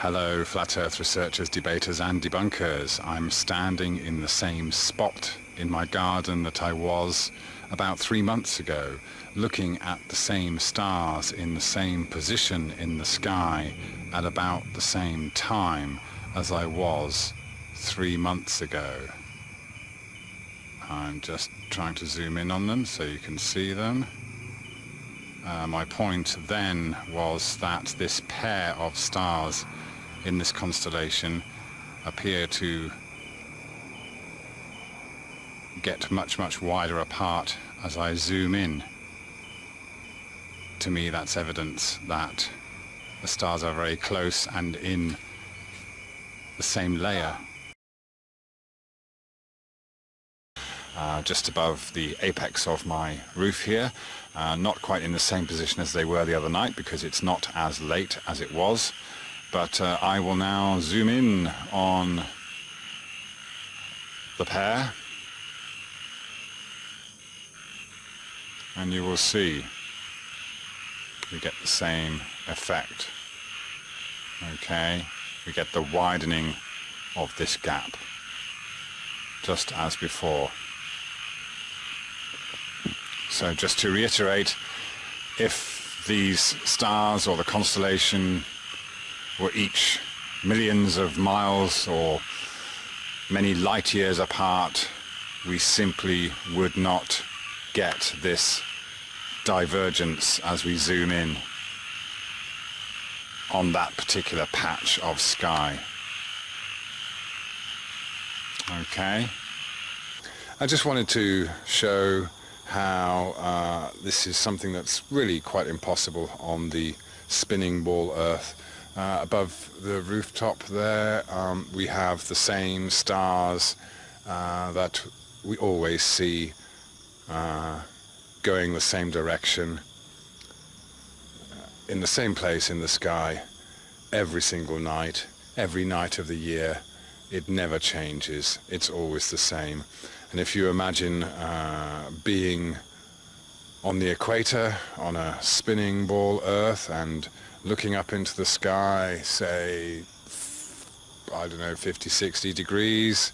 Hello, flat earth researchers, debaters and debunkers. I'm standing in the same spot in my garden that I was about 3 months ago, looking at the same stars in the same position in the sky at about the same time as I was 3 months ago. I'm just trying to zoom in on them so you can see them. My point then was that this pair of stars in this constellation appear to get much wider apart as I zoom in. To me, that's evidence that the stars are very close and in the same layer. Just above the apex of my roof here, not quite in the same position as they were the other night because it's not as late as it was. But I will now zoom in on the pair, and you will see we get the same effect. Okay, we get the widening of this gap, just as before. So just to reiterate, if these stars or the constellation were each millions of miles or many light years apart, we simply would not get this divergence as we zoom in on that particular patch of sky. Okay, I just wanted to show how this is something that's really quite impossible on the spinning ball Earth. Above the rooftop there, we have the same stars that we always see going the same direction, in the same place in the sky, every single night, every night of the year. It never changes, it's always the same. And if you imagine being on the equator, on a spinning ball Earth, and looking up into the sky, say, I don't know, 50, 60 degrees,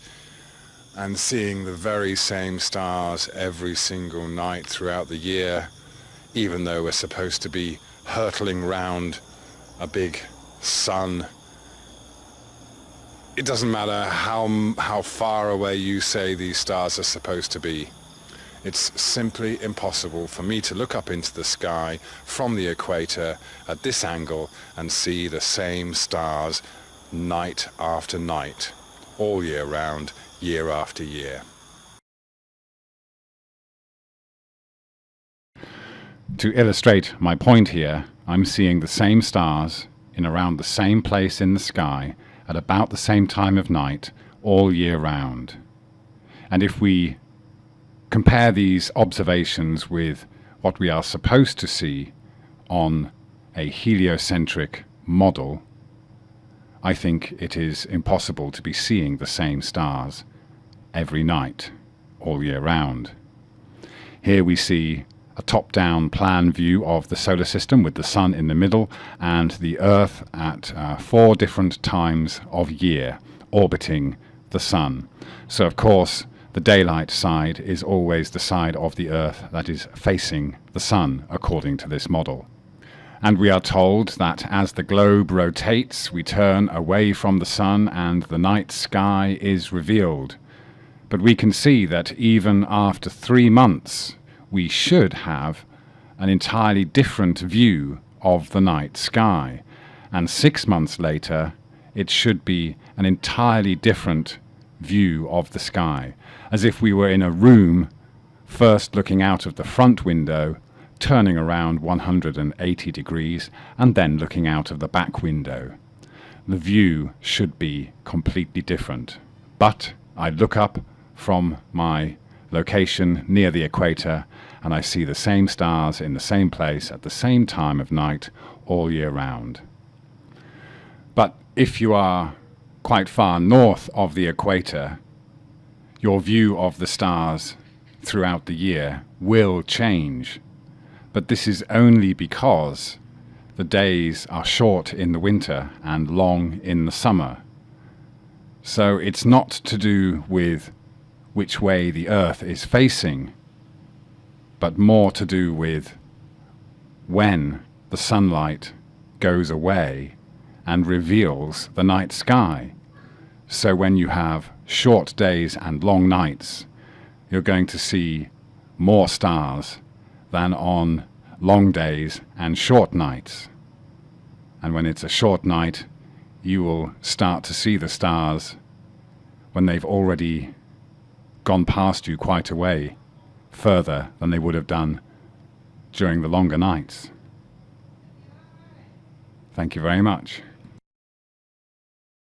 and seeing the very same stars every single night throughout the year, even though we're supposed to be hurtling round a big sun. It doesn't matter how far away you say these stars are supposed to be. It's simply impossible for me to look up into the sky from the equator at this angle and see the same stars night after night, all year round, year after year. To illustrate my point here, I'm seeing the same stars in around the same place in the sky at about the same time of night, all year round. And if we compare these observations with what we are supposed to see on a heliocentric model, I think it is impossible to be seeing the same stars every night, all year round. Here we see a top-down plan view of the solar system with the sun in the middle and the Earth at 4 different times of year orbiting the sun. So of course the daylight side is always the side of the Earth that is facing the sun, according to this model. And we are told that as the globe rotates, we turn away from the sun and the night sky is revealed. But we can see that even after 3 months, we should have an entirely different view of the night sky. And 6 months later, it should be an entirely different view of the sky, as if we were in a room, first looking out of the front window, turning around 180 degrees, and then looking out of the back window. The view should be completely different. But I look up from my location near the equator, and I see the same stars in the same place at the same time of night all year round. But if you are quite far north of the equator, your view of the stars throughout the year will change. But this is only because the days are short in the winter and long in the summer. So it's not to do with which way the Earth is facing, but more to do with when the sunlight goes away and reveals the night sky. So when you have short days and long nights, you're going to see more stars than on long days and short nights. And when it's a short night, you will start to see the stars when they've already gone past you quite a way further than they would have done during the longer nights. Thank you very much.